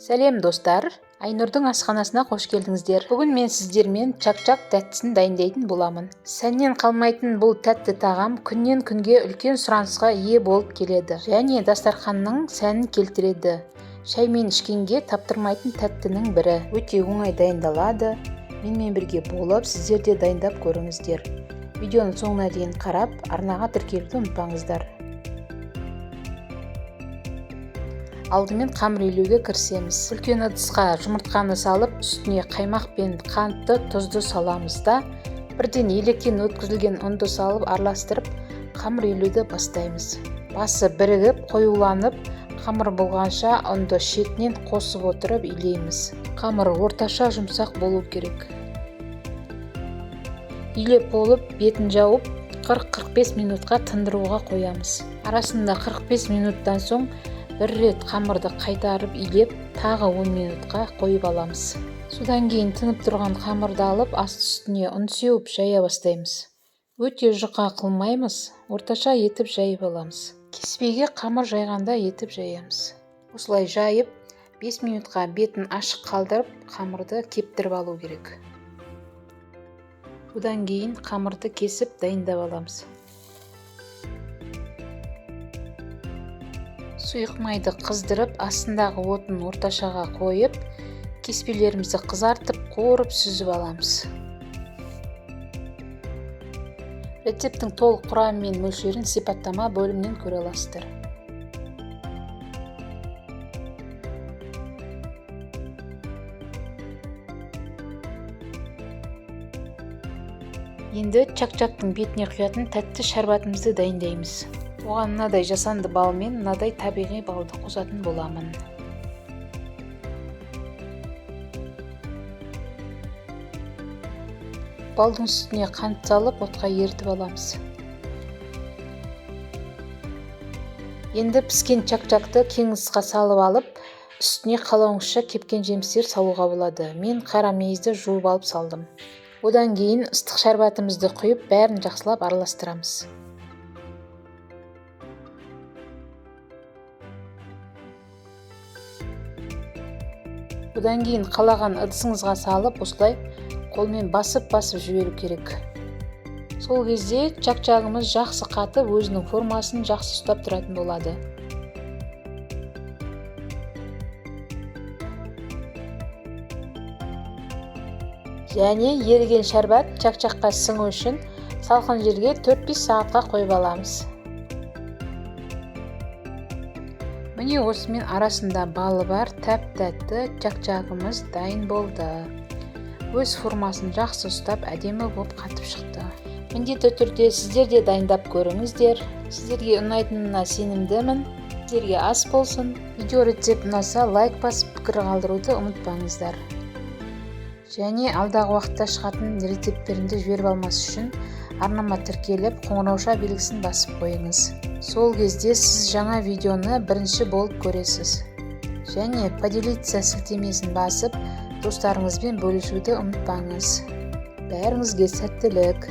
Сәлем достар, Айнұрдың асханасына қош келдіңіздер. Бүгін мен сіздермен чак-чак тәттісін дайындайтын боламын. Сәннен қалмайтын бұл тәтті тағам күннен күнге үлкен сұранысқа ие болып келеді және дастарханның сәнін келтіреді. Шаймен ішкенге таптырмайтын тәттінің бірі. Өте оңай дайындалады. Менімен бірге болып, сіздер де дайындап көріңіздер. Видеоны соңына дейін қарап, арнаға тіркелуді ұмытпаңыздар. Алдымен қамыр илеуге кірісеміз. Үлкен ыдысқа жұмыртқаны салып, үстіне қаймақ пен қантты, тұзды саламыз да, бірден електен өткізілген ұнды салып араластырып, қамыр илеуді бастаймыз. Басы бірігіп, қоюланып, қамыр болғанша ұнды шетінен қосып отырып илейміз. Қамыр орташа жұмсақ болу керек. Илеп болып, бетін жауып, 40-45 минутқа тындыруға қоямыз. Арасында 45 минуттан соң бір рет қамырды қайтарып илеп, тағы 10 минутқа қойып аламыз. Содан кейін тынып тұрған қамырды алып, асты үстіне ұн сеуіп жая бастаймыз. Өте жұқа қылмаймыз, орташа етіп жайып аламыз. Кеспеге қамыр жайғанда етіп жаямыз. Осылай жайып, 5 минутқа бетін ашық қалдырып, қамырды кептіріп алу керек. Одан кейін қамырды кесіп дайындап аламыз. Сұйық майды қыздырып, астындағы отын орташаға қойып, кеспелерімізді қызартып, қуырып сүзіп аламыз. Рецептің толық құрамы мен мөлшерін сипаттама бөлімінен көре аласыздар. Енді чак-чактың бетіне құятын тәтті шәрбатымызды дайындаймыз. Оған мынадай жасанды бал мен мынадай табиғи балды қосатын боламын. Балдың үстіне қант салып, отқа ерітіп аламыз. Енді піскен чак-чакты кең ыдысқа салып алып, үстіне қалауыңызша кепкен жемістер салуға болады. Мен қара мейізді жуып алып салдым. Одан кейін ыстық шәрбатымызды құйып, бәрін жақсылап араластырамыз. Одан кейін қалаған ыдысыңызға салып, осылай қолмен басып-басып жіберу керек. Сол кезде чак-чагымыз жақсы қатып, өзінің формасын жақсы ұстап тұратын болады. Және еріген шәрбат чак-чакқа сіңу үшін салқын жерге 4-5 сағатқа қойып аламыз. Міне осымен арасында балы бар тәп-тәтті чак-чагымыз дайын болды. Өз формасын жақсы ұстап, әдемі болып қатып шықты. Міндетті түрде сіздер де дайындап көріңіздер. Сіздерге ұнайтынына сенімдімін. Сіздерге ас болсын. Видео рецепт ұнаса, лайк басып, пікір қалдыруды ұмытпаңыздар. Және алдағы уақытта шығатын рецепттерімді жіберіп алмас үшін арнама тіркеліп, қоңырауша белгісін басып қойыңыз. Сол кезде сіз жаңа видеоны бірінші болып көресіз. Және поделиться сілтемесін басып, достарыңызбен бөлісуді ұмытпаңыз. Бәріңізге сәттілік.